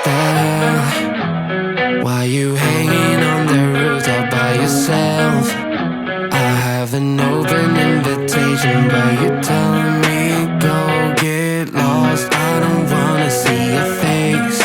the hell? Why you hanging on the roof all by yourself? I have an open invitation, but you're telling me go get lost. I don't wanna see your face.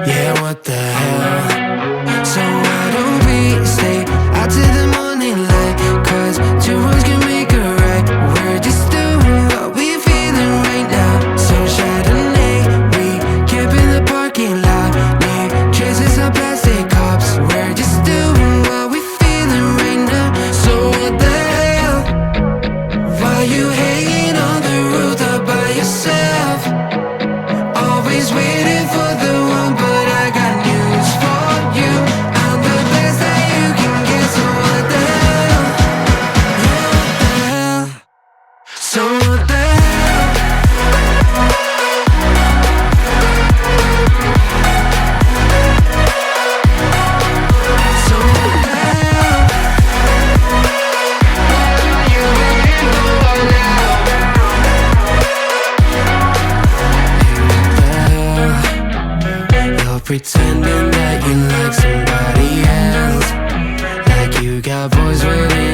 Yeah, what the hell? So why don't we stay out till the morning light? Cause two words can make a right. We're just doing what we feeling right now. So Chardonnay, we camp in the parking lot. Leave traces of plastic cups. We're just doing what we feeling right now. So what the hell? Why you hanging on the roof all by yourself? Always waiting for the one, but I got news for you. I'm the best that you can get. So what the hell? Yeah, what the hell? So what the hell? So what the hell? What are you waiting for now? You're pretending that you like somebody else, like you got boys waiting